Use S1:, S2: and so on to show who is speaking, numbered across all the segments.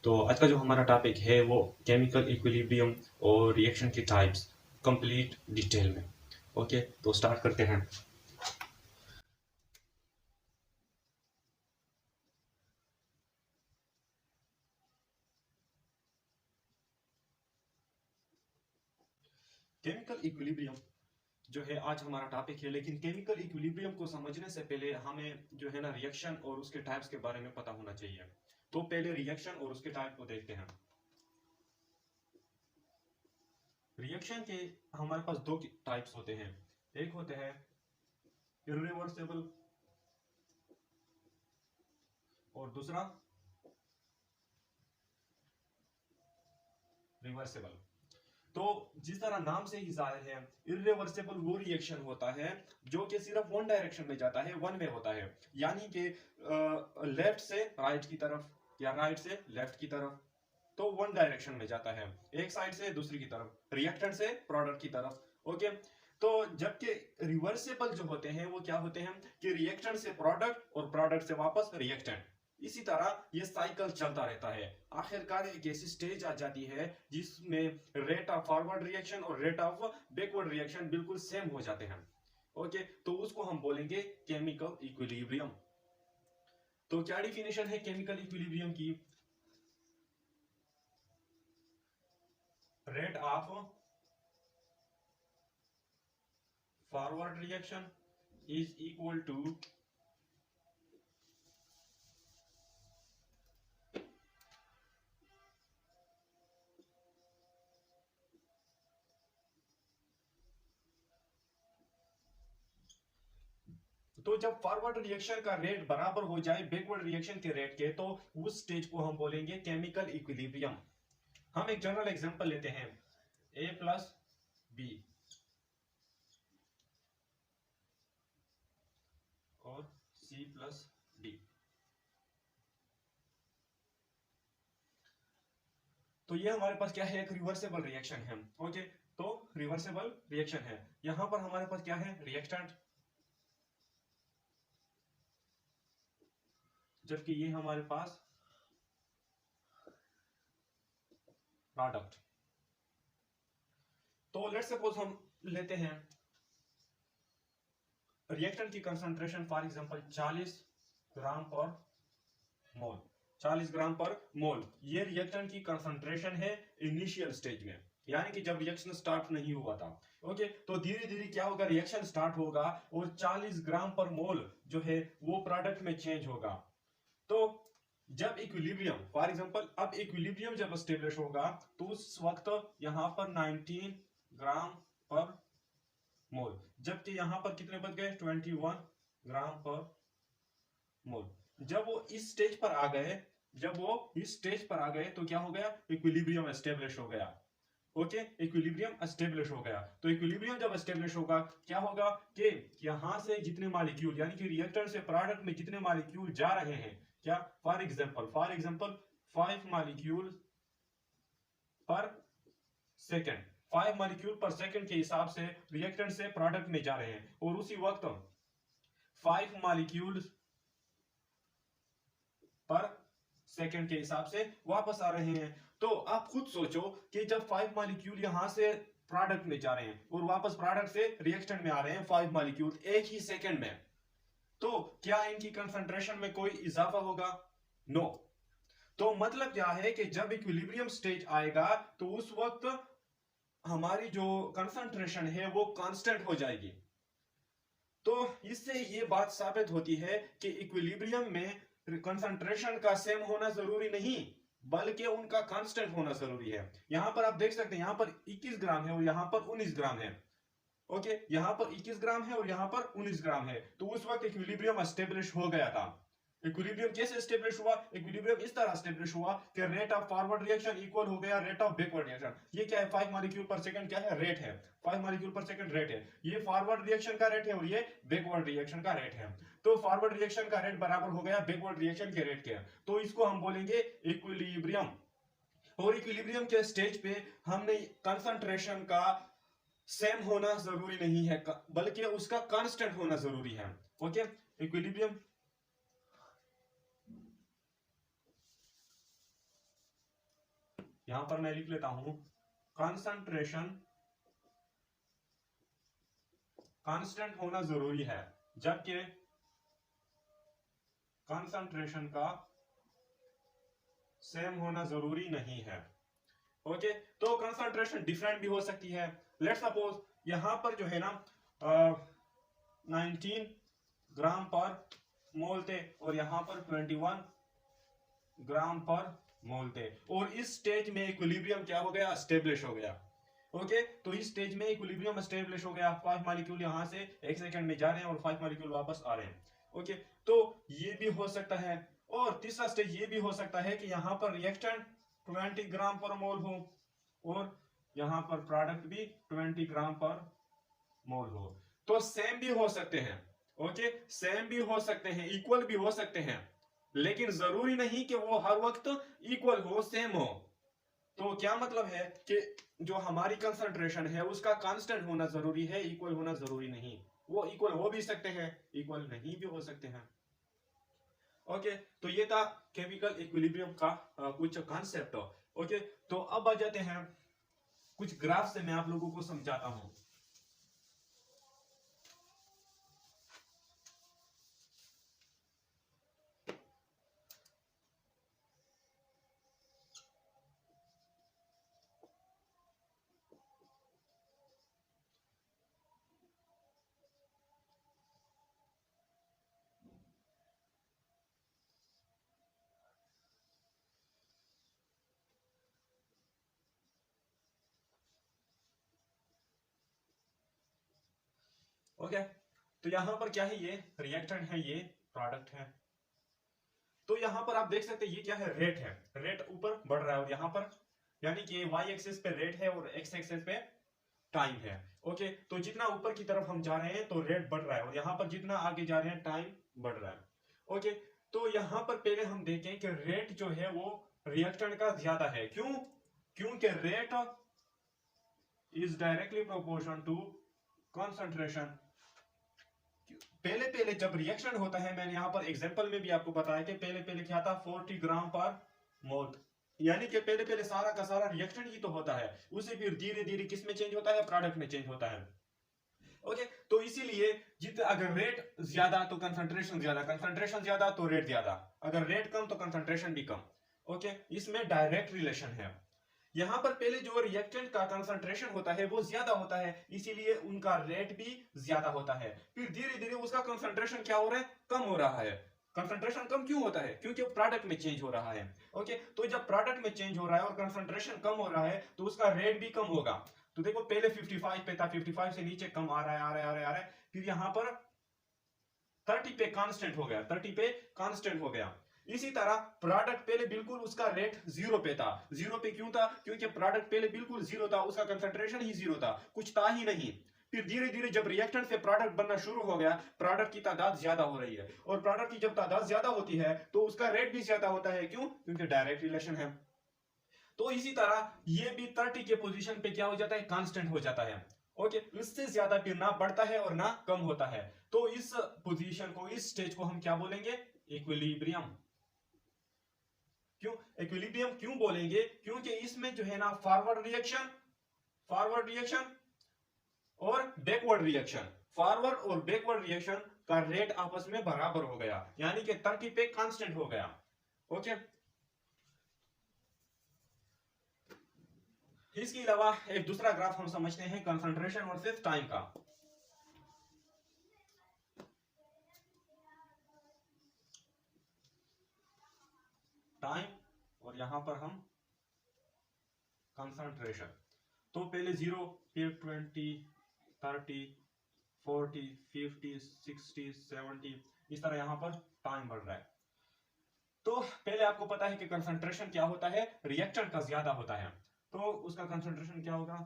S1: तो आज का जो हमारा टॉपिक है वो केमिकल इक्विलिब्रियम और रिएक्शन के टाइप्स कंप्लीट डिटेल में। ओके, तो स्टार्ट करते हैं। केमिकल इक्विलिब्रियम जो है आज हमारा टॉपिक है, लेकिन केमिकल इक्विलिब्रियम को समझने से पहले हमें जो है ना रिएक्शन और उसके टाइप्स के बारे में पता होना चाहिए। तो पहले रिएक्शन और उसके टाइप को देखते हैं। रिएक्शन के हमारे पास दो टाइप्स होते हैं। एक होते हैं इरिवर्सिबल और दूसरा रिवर्सिबल। तो जिस तरह नाम से ही जाहिर है, इरिवर्सिबल वो रिएक्शन होता है जो कि सिर्फ वन डायरेक्शन में जाता है, वन वे होता है, यानी कि लेफ्ट से राइट की तरफ या राइट से लेफ्ट की तरफ। तो वन डायरेक्शन में जाता है, एक साइड से दूसरी की तरफ, रिएक्टेंट से प्रोडक्ट की तरफ। ओके, तो जबकि रिवर्सिबल जो होते हैं वो क्या होते हैं कि रिएक्टेंट से प्रोडक्ट और प्रोडक्ट से वापस रिएक्टेंट, इसी तरह ये साइकिल चलता रहता है। आखिरकार एक ऐसी स्टेज आ जाती है जिसमें रेट ऑफ फॉरवर्ड रिएक्शन और रेट ऑफ बैकवर्ड रिएक्शन बिल्कुल सेम हो जाते हैं। ओके, तो उसको हम बोलेंगे केमिकल इक्विलिब्रियम। तो क्या डिफिनेशन है केमिकल इक्विलिब्रियम की? Rate of forward reaction is equal to तो जब फॉरवर्ड रिएक्शन का रेट बराबर हो जाए बैकवर्ड रिएक्शन के रेट के, तो उस स्टेज को हम बोलेंगे केमिकल इक्विलिब्रियम। हम एक जनरल एग्जांपल लेते हैं, ए प्लस बी और सी प्लस डी। तो ये हमारे पास क्या है, एक रिवर्सेबल रिएक्शन है। ओके, तो रिवर्सेबल रिएक्शन है। यहां पर हमारे पास क्या है, रिएक्टेंट, जबकि ये हमारे पास प्रोडक्ट। तो लेट्स सपोज हम लेते हैं रिएक्टेंट की कंसंट्रेशन फॉर एग्जांपल 40 ग्राम पर मोल। 40 ग्राम पर मोल ये रिएक्टेंट की कंसंट्रेशन है इनिशियल स्टेज में, यानी कि जब रिएक्शन स्टार्ट नहीं हुआ था। ओके, तो धीरे धीरे क्या होगा, रिएक्शन स्टार्ट होगा और 40 ग्राम पर मोल जो है वो प्रोडक्ट में चेंज होगा। तो जब इक्विलिब्रियम फॉर एग्जांपल, अब इक्विलिब्रियम जब स्टेब्लिश होगा तो उस वक्त यहां पर 19 ग्राम पर मोल, जबकि यहां पर कितने बच गए, 21 ग्राम पर मोल। जब वो इस स्टेज पर आ गए, जब वो इस स्टेज पर आ गए तो क्या हो गया, इक्विलिब्रियम एस्टेब्लिश हो गया। ओके, इक्विलिब्रियम एस्टेब्लिश हो गया। तो इक्विलिब्रियम जब एस्टेब्लिश होगा क्या होगा कि यहां से जितने मॉलिक्यूल, यानी कि रिएक्टर से प्रोडक्ट में जितने मॉलिक्यूल जा रहे हैं, क्या, फॉर एग्जांपल 5 मॉलिक्यूल पर सेकेंड, 5 मॉलिक्यूल पर सेकेंड के हिसाब से रिएक्टेंट से प्रोडक्ट में जा रहे हैं, और उसी वक्त 5 मॉलिक्यूल पर सेकंड के हिसाब से वापस आ रहे हैं। तो आप खुद सोचो कि जब 5 मॉलिक्यूल यहां से प्रोडक्ट में जा रहे हैं और वापस प्रोडक्ट से रिएक्टेंट में आ रहे हैं 5 मॉलिक्यूल एक ही सेकंड में, तो क्या इनकी कंसंट्रेशन में कोई इजाफा होगा? नो। तो मतलब क्या है कि जब इक्विलिब्रियम स्टेज आएगा तो उस वक्त हमारी जो कंसंट्रेशन है वो कांस्टेंट हो जाएगी। तो इससे ये बात साबित होती है कि इक्विलिब्रियम में कंसंट्रेशन का सेम होना जरूरी नहीं, बल्कि उनका कांस्टेंट होना जरूरी है। यहां पर आप देख सकते हैं, यहां पर 21 ग्राम है और यहां पर 19 ग्राम है। ओके, यहां पर 21 ग्राम है और यहां पर 19 ग्राम है, तो उस वक्त इक्विलिब्रियम एस्टेब्लिश हो गया था। इक्विलिब्रियम कैसे स्टेब्लिश हुआ? इक्विलिब्रियम इस तरह स्टेब्लिश हुआ कि rate of forward reaction equal हो गया रेट ऑफ बैकवर्ड रिएक्शन। ये क्या है, 5 मॉलिक्यूल पर सेकंड, क्या है, रेट है। 5 मॉलिक्यूल पर सेकंड रेट है, ये फॉरवर्ड रिएक्शन का रेट है और ये बैकवर्ड रिएक्शन का रेट है। तो फॉरवर्ड रिएक्शन का रेट बराबर हो गया बैकवर्ड रिएक्शन के रेट के, तो इसको हम बोलेंगे इक्विलिब्रियम। और इक्विलिब्रियम के स्टेज पे हमने कंसंट्रेशन का सेम होना जरूरी नहीं है, बल्कि उसका कांस्टेंट होना जरूरी है। ओके, इक्विलिब्रियम यहां पर मैं लिख लेता हूं कंसंट्रेशन कांस्टेंट होना जरूरी है, जबकि कंसंट्रेशन का सेम होना जरूरी नहीं है। ओके, तो कंसंट्रेशन डिफरेंट भी हो सकती है। लेट्स सपोज यहां पर जो है ना 19 ग्राम पर मोल थे और यहां पर 21 ग्राम पर मोल थे, और इस स्टेज में इक्विलिब्रियम क्या हो गया, स्टेब्लिश हो गया। ओके, तो इस स्टेज में इक्विलिब्रियम स्टेब्लिश हो गया, 5 मॉलिक्यूल यहां से 1 सेकंड में जा रहे हैं और 5 मॉलिक्यूल वापस आ रहे हैं। ओके, तो ये भी हो सकता है। और तीसरा स्टेज ये भी हो सकता है कि यहां पर रिएक्टेंट 20 ग्राम पर मोल हो और यहां पर प्रोडक्ट भी 20 ग्राम पर मोल हो। तो सेम भी हो सकते हैं। ओके, सेम भी हो सकते हैं, इक्वल भी हो सकते हैं, लेकिन जरूरी नहीं कि वो हर वक्त इक्वल हो, सेम हो। तो क्या मतलब है कि जो हमारी कंसंट्रेशन है उसका कांस्टेंट होना जरूरी है, इक्वल होना जरूरी नहीं। वो इक्वल हो भी सकते हैं, इक्वल नहीं भी हो सकते हैं। ओके, तो ये था केमिकल इक्विलिब्रियम का कुछ कॉन्सेप्ट। ओके, तो अब आ जाते हैं कुछ ग्राफ से मैं आप लोगों को समझाता हूं। ओके, तो यहां पर क्या है, ये रिएक्टेंट है, ये प्रोडक्ट है। तो यहां पर आप देख सकते हैं ये क्या है, रेट है। रेट ऊपर बढ़ रहा है और यहां पर यानी कि वाई एक्सिस पे रेट है और एक्स एक्सिस पे टाइम है। ओके, तो जितना ऊपर की तरफ हम जा रहे हैं तो रेट बढ़ रहा है और यहां पर जितना आगे जा रहे हैं टाइम बढ़ रहा है। ओके, तो यहां पर पहले हम देखें कि रेट जो है वो रिएक्टेंट का ज्यादा है। क्यों? क्योंकि rate is directly proportion to concentration. पहले पहले जब रिएक्शन होता है, मैंने यहां पर एग्जांपल में भी आपको बताया कि पहले पहले क्या था, 40 ग्राम पर मोल, यानी कि पहले पहले सारा का सारा रिएक्शन ही तो होता है, उसे फिर धीरे धीरे किस में चेंज होता है, प्रोडक्ट में चेंज होता है। ओके, तो इसीलिए जितना अगर रेट ज्यादा तो कंसंट्रेशन ज्यादा, कंसंट्रेशन ज्यादा तो रेट ज्यादा, अगर रेट कम तो कंसंट्रेशन भी कम। ओके, इसमें डायरेक्ट रिलेशन है। यहां पर पहले जो रिएक्टेंट का कंसंट्रेशन होता है वो ज्यादा होता है, इसीलिए उनका रेट भी ज्यादा होता है। फिर धीरे धीरे उसका कंसंट्रेशन क्या हो रहा है, कम हो रहा है। कंसंट्रेशन कम क्यों होता है, क्योंकि प्रोडक्ट में चेंज हो रहा है। ओके, तो जब प्रोडक्ट में चेंज हो रहा है और कंसंट्रेशन कम हो रहा है तो उसका रेट भी कम होगा। तो देखो पहले 55 पे था, 55 से नीचे कम आ रहा है, आ रहा है, आ रहा है, आ रहा है, फिर यहां पर 30 पे कांस्टेंट हो गया, 30 पे कांस्टेंट हो गया। इसी तरह प्रोडक्ट पहले बिल्कुल उसका रेट 0 पे था। 0 पे क्यों था, क्योंकि प्रोडक्ट पहले बिल्कुल 0 था, उसका कंसंट्रेशन ही 0 था, कुछ था ही नहीं। फिर धीरे धीरे जब रिएक्टेंट से प्रोडक्ट बनना शुरू हो गया, प्रोडक्ट की तादाद ज्यादा हो रही है, और प्रोडक्ट की जब तादाद ज्यादा होती है तो उसका रेट भी ज्यादा होता है। क्यों? क्योंकि डायरेक्ट रिलेशन है। तो इसी तरह ये भी 30 के पोजीशन पे क्या हो जाता है, कांस्टेंट हो जाता है। ओके, इससे ज्यादा फिर ना बढ़ता है और ना कम होता है। तो इस पोजीशन को, इस स्टेज को हम क्या बोलेंगे, इक्विलिब्रियम। क्यों इक्विलिब्रियम क्यों बोलेंगे, क्योंकि इसमें जो है ना फॉरवर्ड रिएक्शन और बैकवर्ड रिएक्शन, फॉरवर्ड और बैकवर्ड रिएक्शन का रेट आपस में बराबर हो गया, यानी कि 30 पे कांस्टेंट हो गया। ओके, इसके अलावा एक दूसरा ग्राफ हम समझते हैं कंसंट्रेशन वर्सेस टाइम का। टाइम और यहां पर हम कंसंट्रेशन। तो पहले 0, फिर 20, 30, 40, 50, 60, 70, इस तरह यहां पर टाइम बढ़ रहा है। तो पहले आपको पता है कि कंसंट्रेशन क्या होता है, रिएक्टेंट का ज्यादा होता है, तो उसका कंसंट्रेशन क्या होगा,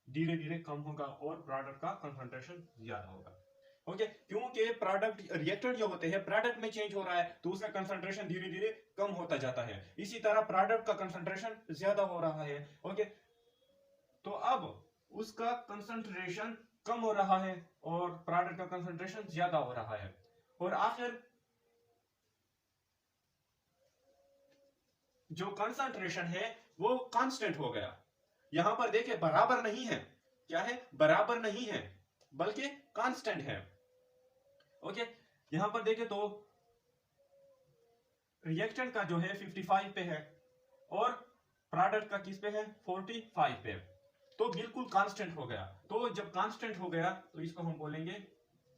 S1: धीरे धीरे कम होगा और प्रोडक्ट का कंसंट्रेशन ज्यादा होगा। ओके, क्योंकि प्रोडक्ट रिएक्टेंट जो होते हैं प्रोडक्ट में चेंज हो रहा है तो उसका कंसंट्रेशन धीरे धीरे कम होता जाता है, इसी तरह प्रोडक्ट का कंसंट्रेशन ज्यादा हो रहा है। ओके, तो अब उसका कंसंट्रेशन कम हो रहा है और प्रोडक्ट का कंसंट्रेशन ज्यादा हो रहा है, और आखिर जो कंसंट्रेशन है वो कांस्टेंट हो गया। यहां पर देखिए बराबर नहीं है, क्या है, बराबर नहीं है बल्कि कांस्टेंट है। ओके, यहां पर देखें तो रिएक्टेंट का जो है 55 पे है और प्रोडक्ट का किस पे है, 45 पे, तो बिल्कुल कांस्टेंट हो गया। तो जब कांस्टेंट हो गया तो इसको हम बोलेंगे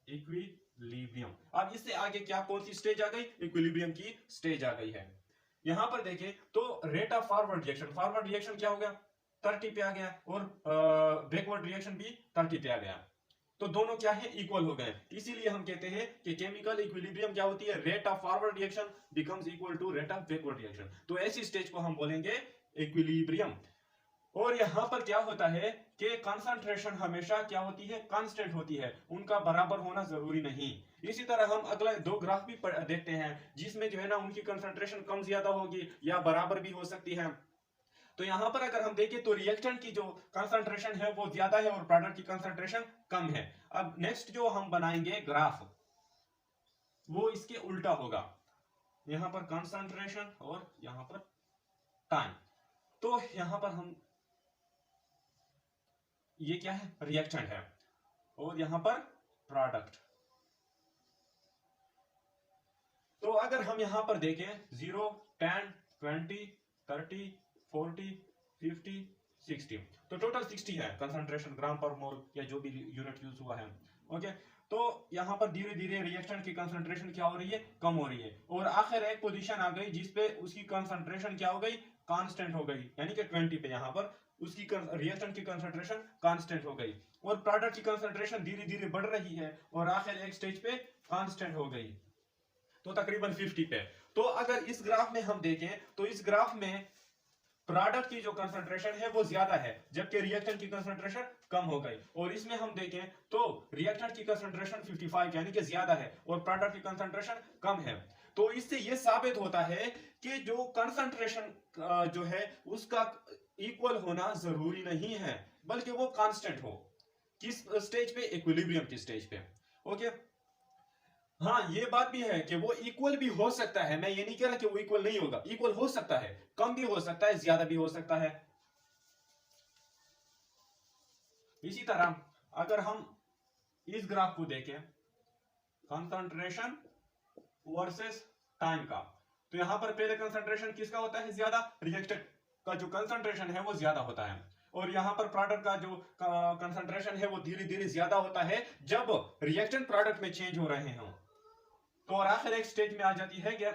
S1: इक्विलिब्रियम। अब इससे आगे क्या, कौन सी स्टेज आ गई, इक्विलिब्रियम की स्टेज आ गई है। यहां पर देखें तो रेट ऑफ फॉरवर्ड रिएक्शन क्या हो गया, 30 पे आ गया, और बैकवर्ड रिएक्शन भी 30 पे आ गया। तो दोनों क्या है, इक्वल हो गए। इसीलिए हम कहते हैं कि केमिकल इक्विलिब्रियम क्या होती है, rate of forward reaction becomes equal to rate of backward reaction. तो ऐसी स्टेज को हम बोलेंगे इक्विलिब्रियम। और यहां पर क्या होता है कि कंसंट्रेशन हमेशा क्या होती है, कांस्टेंट होती है, उनका बराबर होना जरूरी नहीं। इसी तरह हम अगला दो ग्राफ भी देखते हैं जिसमें जो है ना उनकी कंसंट्रेशन कम ज्यादा होगी या बराबर भी हो सकती है। तो यहां पर अगर हम देखें तो रिएक्टेंट की जो कंसंट्रेशन है वो ज्यादा है और प्रोडक्ट की कंसंट्रेशन कम है। अब नेक्स्ट जो हम बनाएंगे ग्राफ वो इसके उल्टा होगा, यहां पर कंसंट्रेशन और यहां पर टाइम। तो यहां पर हम, ये क्या है, रिएक्टेंट है, और यहां पर प्रोडक्ट। तो अगर हम यहां पर देखें 0, 10, 20, 30, 40, 50, 60, तो टोटल 60 है कंसंट्रेशन ग्राम पर मोल या जो भी यूनिट यूज हुआ है। ओके, तो यहां पर धीरे धीरे रिएक्शन की कंसंट्रेशन क्या हो रही है, कम हो रही है, और आखिर एक पोजीशन आ गई जिसपे उसकी कंसंट्रेशन क्या हो गई, कांस्टेंट हो गई, यानी कि 20 पे यहां पर उसकी रिएक्शन की कंसंट्रेशन कांस्टेंट हो गई, और प्रोडक्ट की कंसंट्रेशन धीरे धीरे बढ़ रही है और आखिर एक स्टेज पे कांस्टेंट हो गई, तो तकरीबन 50 पे। तो अगर इस ग्राफ में हम देखें तो इस ग्राफ में प्रोडक्ट की जो कंसंट्रेशन है वो ज्यादा है जबकि रिएक्टेंट की कंसंट्रेशन कम हो गई, और इसमें हम देखें तो रिएक्टेंट की कंसंट्रेशन 55 यानी कि ज्यादा है और प्रोडक्ट की कंसंट्रेशन कम है। तो इससे यह साबित होता है कि जो कंसंट्रेशन जो है उसका इक्वल होना जरूरी नहीं है बल्कि वो कांस्टेंट हो। किस स्टेज पे, इक्विलिब्रियम की स्टेज पे। ओके, हाँ ये बात भी है कि वो इक्वल भी हो सकता है, मैं ये नहीं कह रहा कि वो इक्वल नहीं होगा, इक्वल हो सकता है, कम भी हो सकता है, ज्यादा भी हो सकता है। इसी तरह अगर हम इस ग्राफ को देखें कंसंट्रेशन वर्सेस टाइम का, तो यहां पर पहले कंसंट्रेशन किसका होता है, ज्यादा, रिएक्टेंट का जो कंसंट्रेशन है वो ज्यादा होता है, और यहां पर प्रोडक्ट का जो कंसंट्रेशन है वो धीरे धीरे ज्यादा होता है जब रिएक्टेंट प्रोडक्ट में चेंज हो रहे हो। तो और आखिर एक स्टेज में आ जाती है कि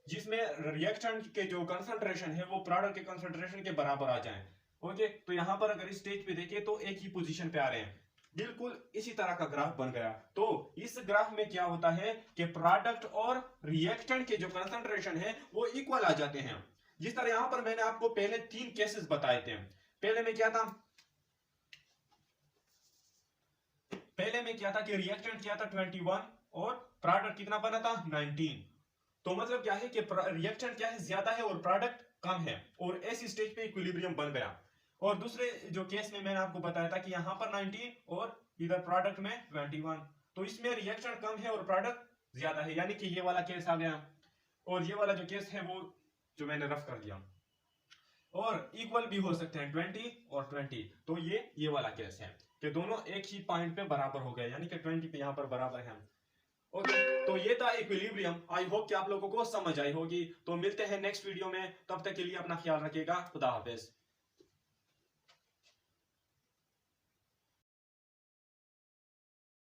S1: जिसमें रिएक्टेंट के जो कंसंट्रेशन है वो प्रोडक्ट के कंसंट्रेशन के बराबर आ जाए। ओके, तो यहां पर अगर इस स्टेज पे देखें तो एक ही पोजीशन पे आ रहे हैं, बिल्कुल इसी तरह का ग्राफ बन गया। तो इस ग्राफ में क्या होता है कि प्रोडक्ट और रिएक्टेंट के जो कंसंट्रेशन है वो इक्वल आ जाते हैं। जिस तरह यहां पर मैंने आपको पहले 3 केसेस बताए थे। पहले में क्या था, कि रिएक्टेंट क्या था 21 और प्रोडक्ट कितना बना था 19। तो मतलब क्या है कि रिएक्टेंट क्या है, ज्यादा है और प्रोडक्ट कम है, और ऐसी स्टेज पे इक्विलिब्रियम बन गया। और दूसरे जो केस में मैंने आपको बताया था कि यहां पर 19 और इधर प्रोडक्ट में 21, तो इसमें रिएक्शन कम है और प्रोडक्ट ज्यादा है, यानी कि ये वाला केस आ गया। और ये वाला जो केस है वो जो मैंने रफ कर दिया, और इक्वल भी हो सकते हैं 20 और 20, तो ये वाला केस है कि दोनों एक ही पॉइंट पे बराबर हो गए, यानी कि 20 पे यहां पर बराबर है। ओके, तो ये था इक्विलिब्रियम। आई होप कि आप लोगों को समझ आई होगी। तो मिलते हैं नेक्स्ट वीडियो में, तब तक के लिए अपना ख्याल रखिएगा। खुदा हाफिज।